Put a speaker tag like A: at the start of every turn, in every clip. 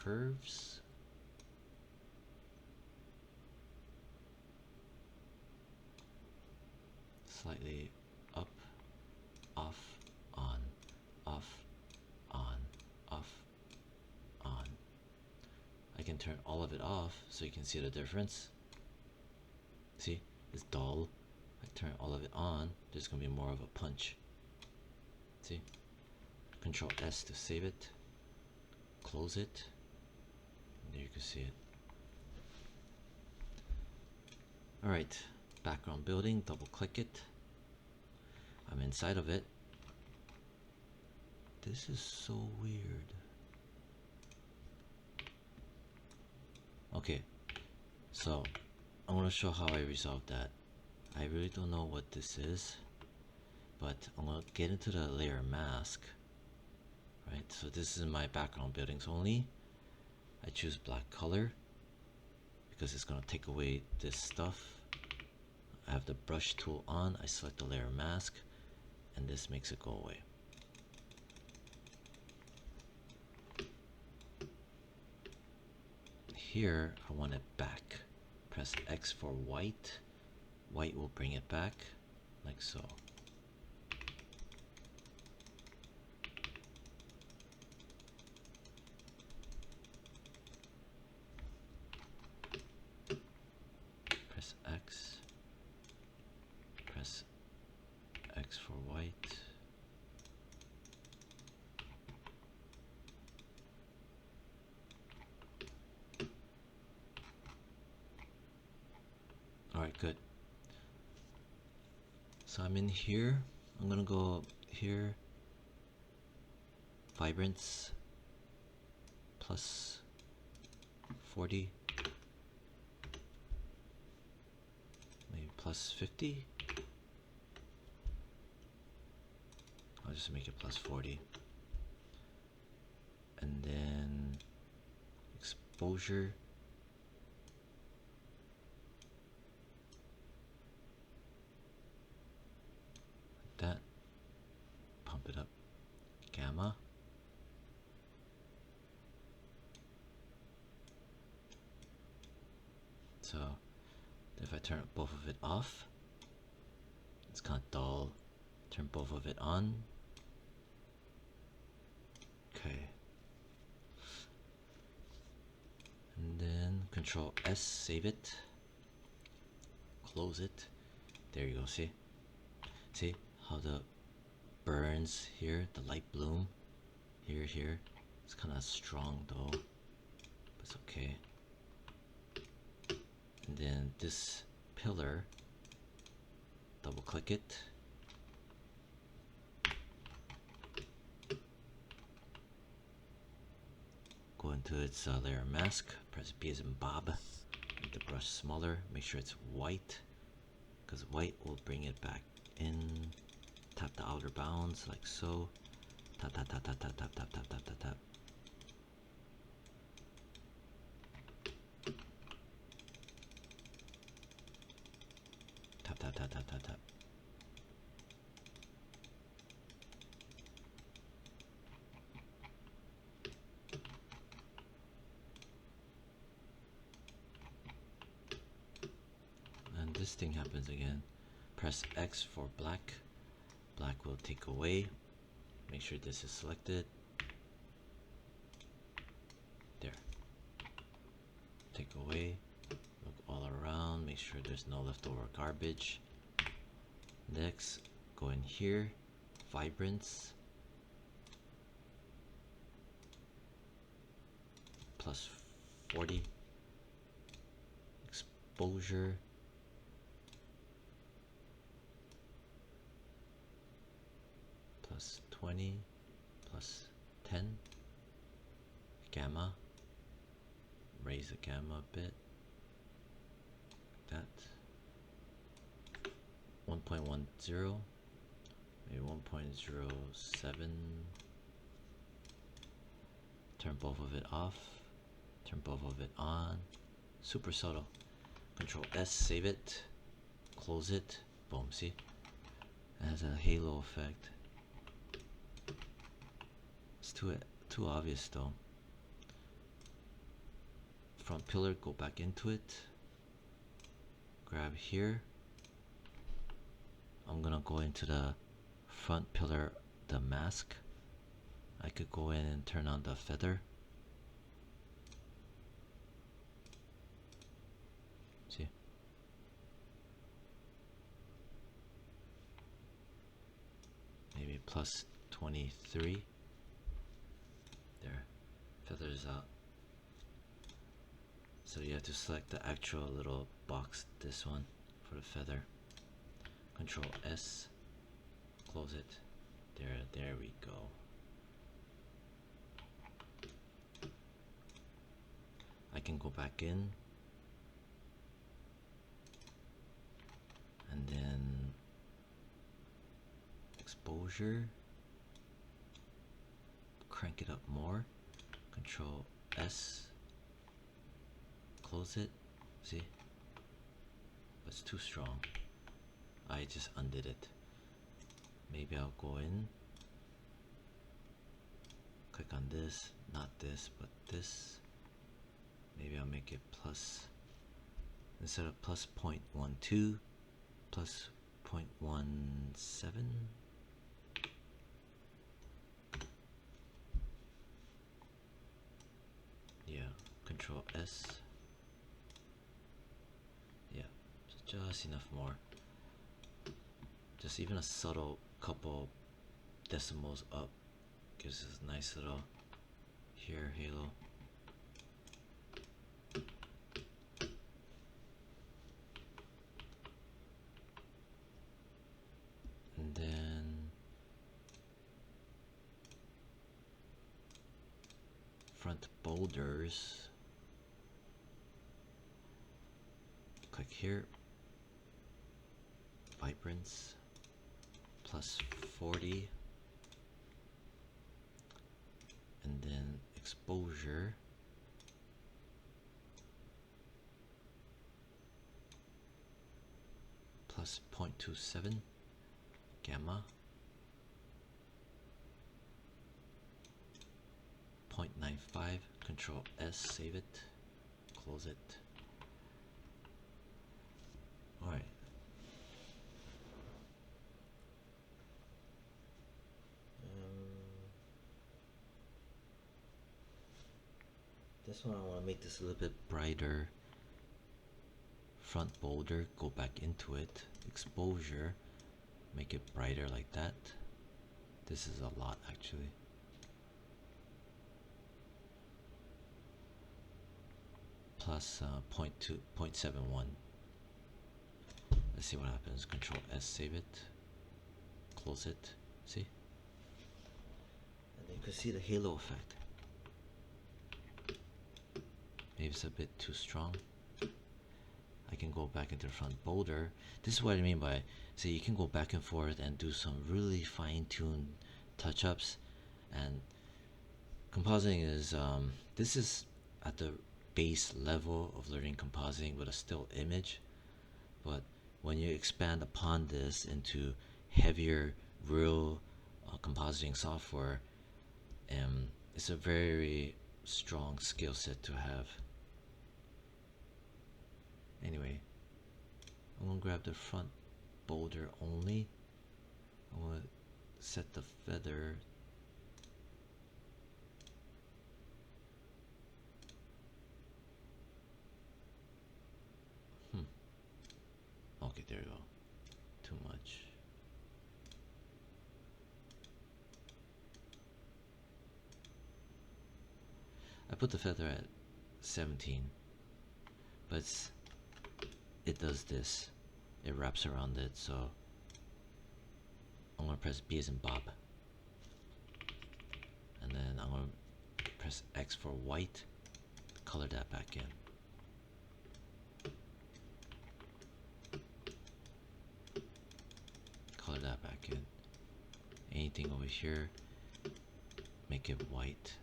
A: curves. Slightly up, off, on, off, on, off, on. I can turn all of it off so you can see the difference. See, it's dull. I turn all of it on, there's gonna be more of a punch. See? Control S to save it. Close it. And there you can see it. Alright, background building, double click it. I'm inside of it. This is so weird. Okay, so I want to show how I resolved that. I really don't know what this is, but I'm going to get into the layer mask. Right, so this is my background buildings only. I choose black color because it's going to take away this stuff. I have the brush tool on, I select the layer mask, and this makes it go away. Here, I want it back. Press X for white. White will bring it back, like so. Press X. Press X for white. Alright, good. So I'm in here. I'm gonna go here. Vibrance plus 40. Maybe plus 50. I'll just make it plus 40. And then exposure. That, pump it up, gamma, so if I turn both of it off, it's kind of dull. Turn both of it on. Okay, and then Control S, save it, close it. There you go. See how the burns here, the light bloom here. It's kind of strong though, but it's okay. And then this pillar, double click it. Go into its layer mask, press B as in Bob, make the brush smaller, make sure it's white, because white will bring it back in. Tap the outer bounds like so. Tap, tap, tap, tap, tap, tap, tap, tap, tap, tap, tap. Tap, tap, tap, tap, tap, tap. And this thing happens again. Press X for black. Black will take away. Make sure this is selected. There. Take away. Look all around. Make sure there's no leftover garbage. Next, go in here. Vibrance. Plus 40. Exposure. Plus 20, plus 10, gamma, raise the gamma a bit, like that, 1.10, maybe 1.07, turn both of it off, turn both of it on, super subtle, Control S, save it, close it, boom, see, it has a halo effect. It's too obvious though. front pillar, go back into it, grab here. I'm gonna go into the front pillar, the mask. I could go in and turn on the feather. See? Maybe plus 23. There. Feathers out. So you have to select the actual little box, this one, for the feather. Control S. Close it. There we go. I can go back in and then exposure, crank it up more, Control S, close it. See, it's too strong. I just undid it. Maybe I'll go in, click on this, not this but this. Maybe I'll make it plus, instead of plus 0.12, plus 0.17. Yeah, Control S. Yeah, just enough more. Just even a subtle couple decimals up gives us a nice little here halo. And then front boulders, click here, vibrance plus 40, and then exposure plus 0.27, gamma 0.95, Control S, save it, close it. Alright. This one I want to make this a little bit brighter. Front boulder, go back into it, exposure, make it brighter like that. This is a lot actually. Plus 0.71. Let's see what happens. Control S, save it, close it. See? And then you can see the halo effect. Maybe it's a bit too strong. I can go back into the front boulder. This is what I mean by, see, you can go back and forth and do some really fine-tuned touch-ups. And compositing is, this is at the base level of learning compositing with a still image. But when you expand upon this into heavier, real compositing software, it's a very strong skill set to have. Anyway, I'm gonna grab the front boulder only. I'm gonna set the feather okay, there you go. Too much. I put the feather at 17, but it does this. It wraps around it, so I'm gonna press B as in Bob. And then I'm gonna press X for white, color that back in. Color that back in. Anything over here, make it white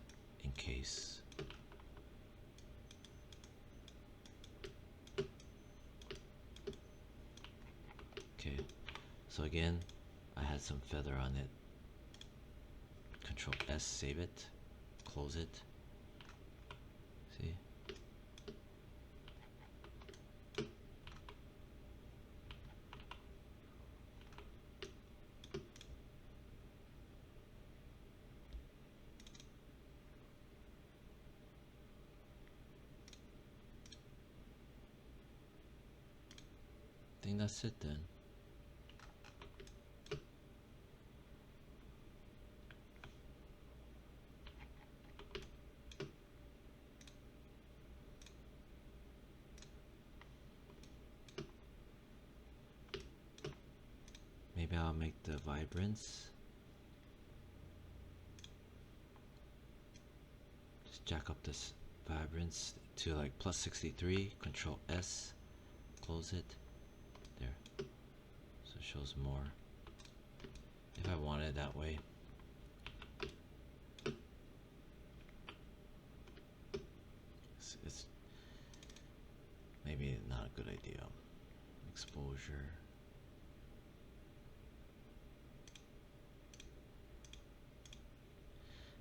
A: in case. Okay, so again, I had some feather on it. Control S, save it, close it. See? think that's it then. Maybe I'll make the vibrance. Just jack up this vibrance to like plus 63. Control S. Close it. There. So it shows more. If I want it that way. It's maybe not a good idea. Exposure.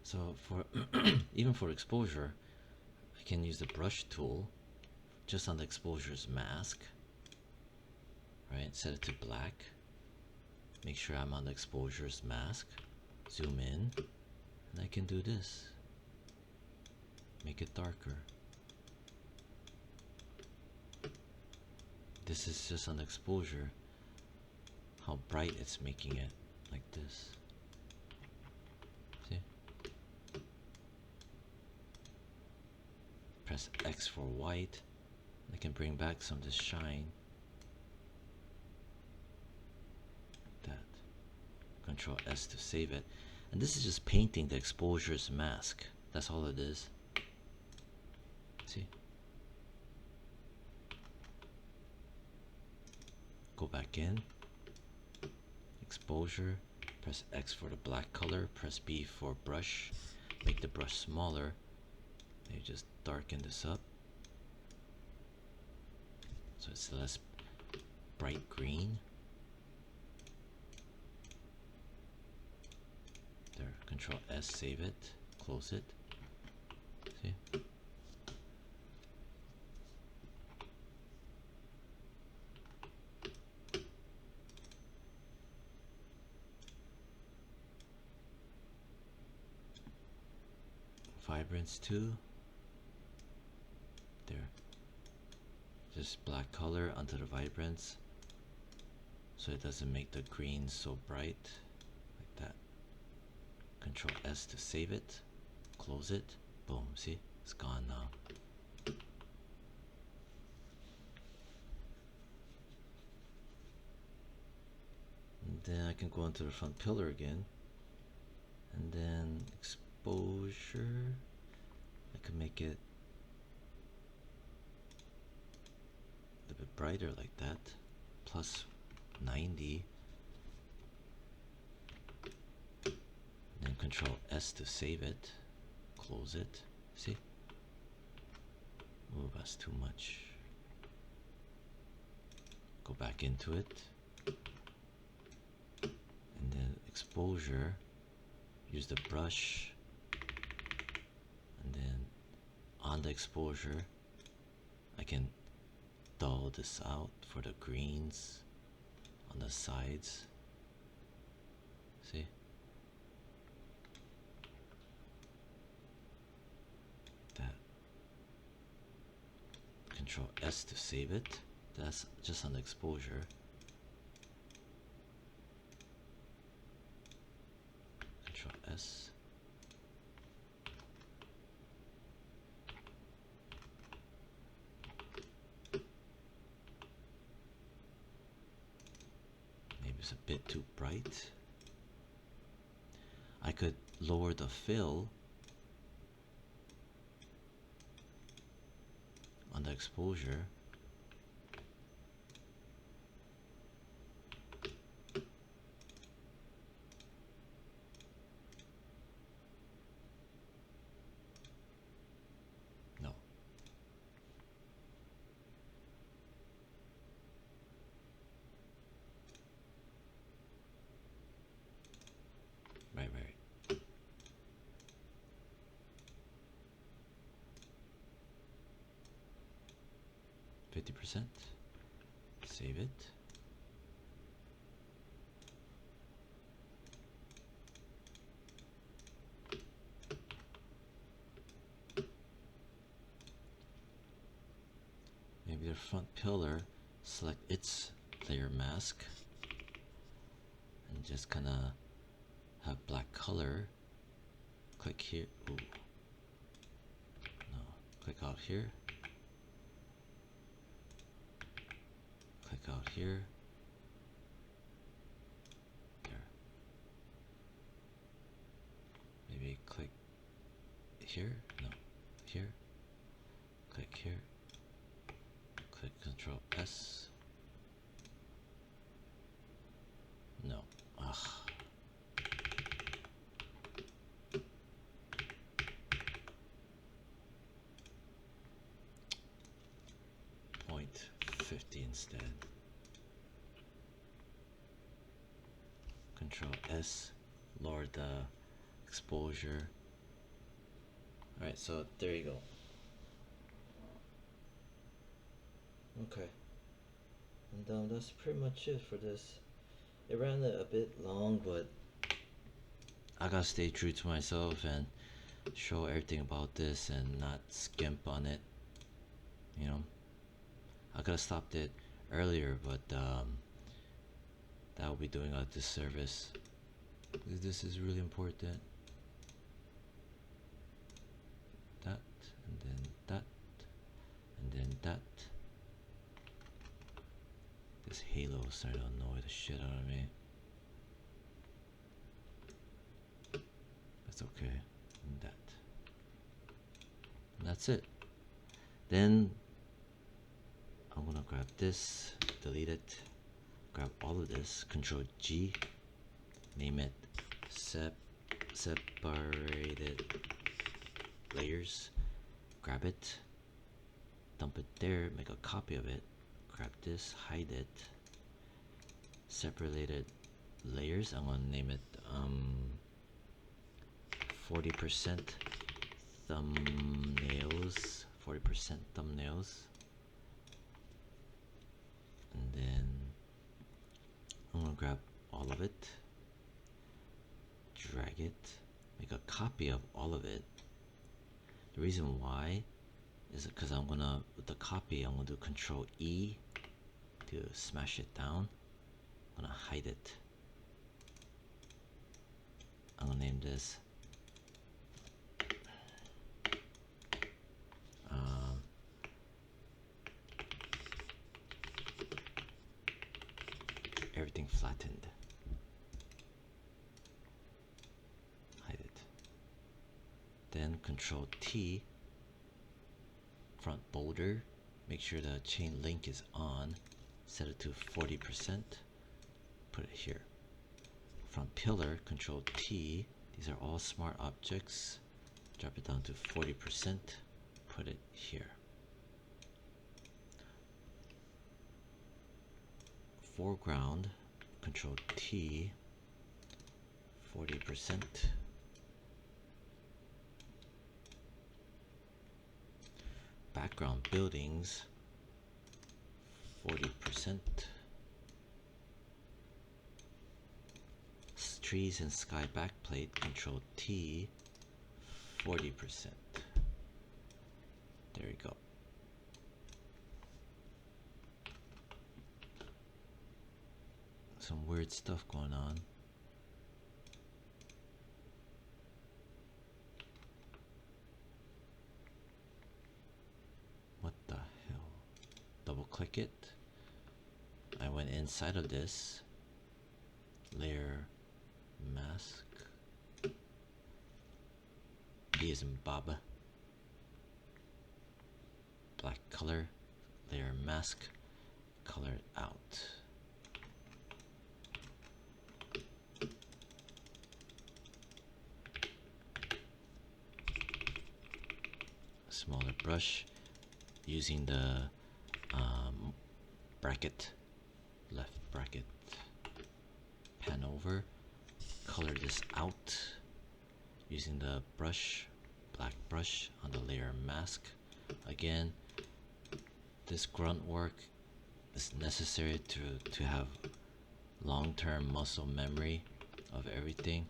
A: So for even for exposure, I can use the brush tool just on the exposure's mask. Right, set it to black. Make sure I'm on the exposure's mask. Zoom in, and I can do this. Make it darker. This is just on exposure, how bright it's making it, like this. See? Press X for white. I can bring back some of this shine. That. Control S to save it. And this is just painting the exposure's mask. That's all it is. See? Go back in. Exposure. Press X for the black color. Press B for brush. Make the brush smaller. And you just darken this up. So it's less bright green. There, Control S, save it, close it. See? Vibrance 2. There. Just black color onto the vibrance so it doesn't make the green so bright, like that. Control S to save it, close it, boom, see, it's gone now. And then I can go into the front pillar again, and then exposure, I can make it a bit brighter like that, plus 90. Then Control S to save it, close it. See? Oh, that's too much. Go back into it, and then exposure. Use the brush, and then on the exposure, I can dull this out for the greens on the sides. See? That. Control S to save it. That's just on the exposure. Control S. It's a bit too bright. I could lower the fill on the exposure. No. Right. 50%. Save it. Maybe the front pillar, select its layer mask and just kind of have black color. Click here. Ooh. No. Click out here. Click out here. There. Maybe click here. No. Here. Click here. Click Control S. No. Ugh. Point 50 instead. Control S. Lower the exposure. Alright, so there you go. Okay. And that's pretty much it for this. It ran a bit long, but I gotta stay true to myself and show everything about this and not skimp on it. You know, I could have stopped it earlier, but that would be doing a disservice. This is really important. That, and then that, and then that. This halo is starting to annoy the shit out of me. That's okay. And that. And that's it. Then I'm gonna grab this, delete it, grab all of this, Control G, name it separated layers, grab it, dump it there, make a copy of it, grab this, hide it, separated layers, I'm gonna name it 40% thumbnails, 40% thumbnails, and then I'm gonna grab all of it, drag it, make a copy of all of it. The reason why is because I'm gonna, with the copy, I'm gonna do Control E to smash it down. I'm gonna hide it. I'm gonna name this everything flattened. Hide it. Then Control T, front border, make sure the chain link is on, set it to 40%, put it here. Front pillar, Control T, these are all smart objects, drop it down to 40%, put it here. Foreground, Control T, 40%. Background buildings, 40%. Trees and sky backplate, Control T, 40%. There you go. Some weird stuff going on. What the hell? Double click it. I went inside of this. Layer mask. B as in Bob. Black color. Layer mask. Color it out. Smaller brush, using the bracket, left bracket, pan over, color this out, using the brush, black brush on the layer mask. Again, this grunt work is necessary to have long-term muscle memory of everything.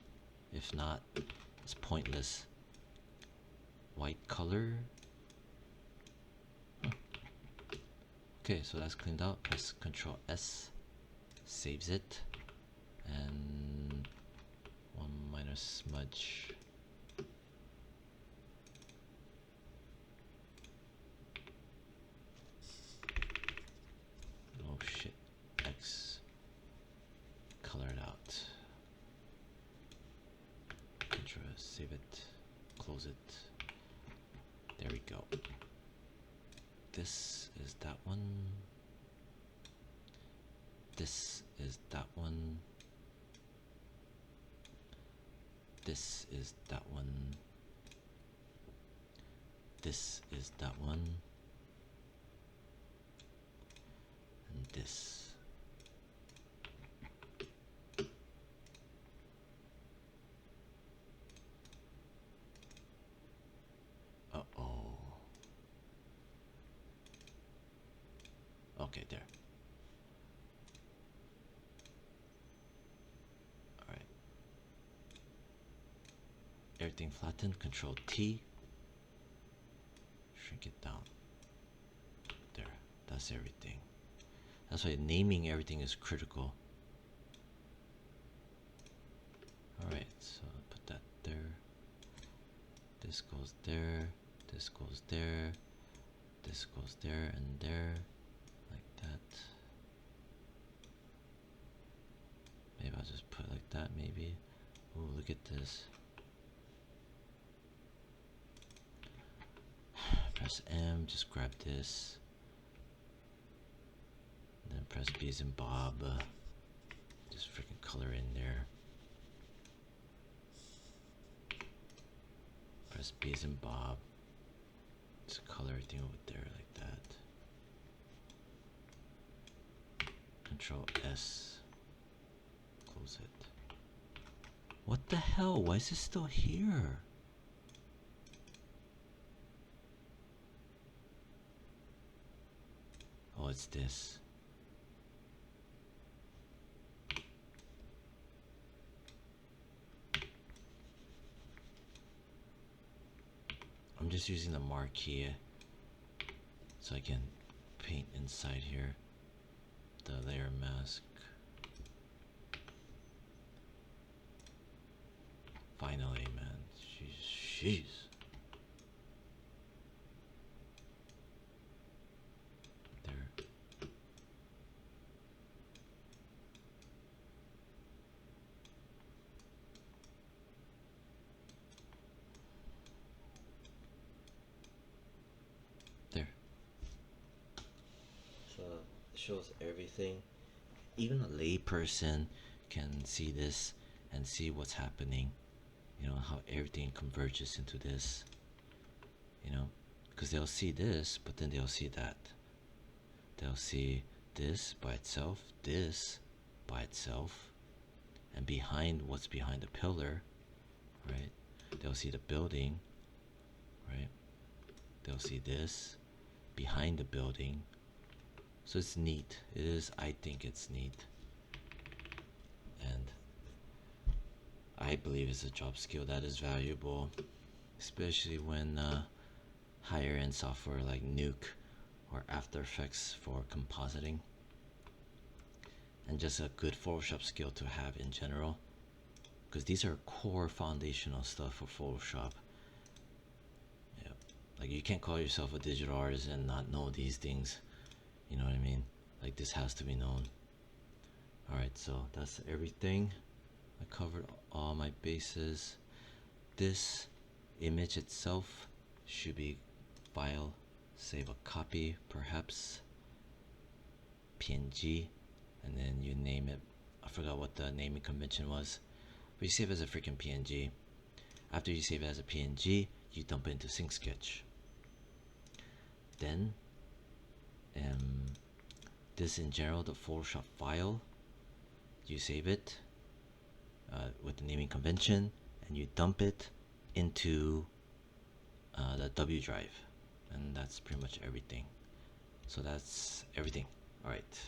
A: If not, it's pointless. White color. Okay, so that's cleaned out. Press Control S, saves it, and one minor smudge. Oh shit, X, color it out. Control save it, close it. There we go. This is that one. This is that one. This is that one. This is that one. And this. Uh-oh. Okay, there. Alright. Everything flattened, Control T. Shrink it down. There. That's everything. That's why naming everything is critical. Alright, so put that there. This goes there. This goes there. This goes there and there. Like that. Maybe I'll just put it like that, maybe. Ooh, look at this. Press M, just grab this. And then press B as in Bob. Just freaking color in there. Press B as in Bob. Just color everything over there like that. Control S. Close it. What the hell? Why is it still here? Oh, it's this. I'm just using the marquee so I can paint inside here the layer mask. Finally, man. Jeez. There. There. So it shows everything. Even a lay person can see this and see what's happening. You know, how everything converges into this. You know, because they'll see this, but then they'll see that. They'll see this by itself, this by itself, and behind what's behind the pillar, right? They'll see the building, right? They'll see this behind the building. So it's neat. It is, I think it's neat. And I believe it's a job skill that is valuable, especially when higher end software like Nuke or After Effects for compositing, and just a good Photoshop skill to have in general, because these are core foundational stuff for Photoshop. Yeah, like you can't call yourself a digital artist and not know these things. You know what I mean? Like this has to be known. Alright, so that's everything. I covered all my bases. This image itself should be file, save a copy, perhaps PNG, and then you name it. I forgot what the naming convention was, but you save it as a freaking PNG. After you save it as a PNG, you dump it into Sync Sketch. Then this in general, the Photoshop file, you save it with the naming convention, and you dump it into the W drive, and that's pretty much everything. So that's everything. All right.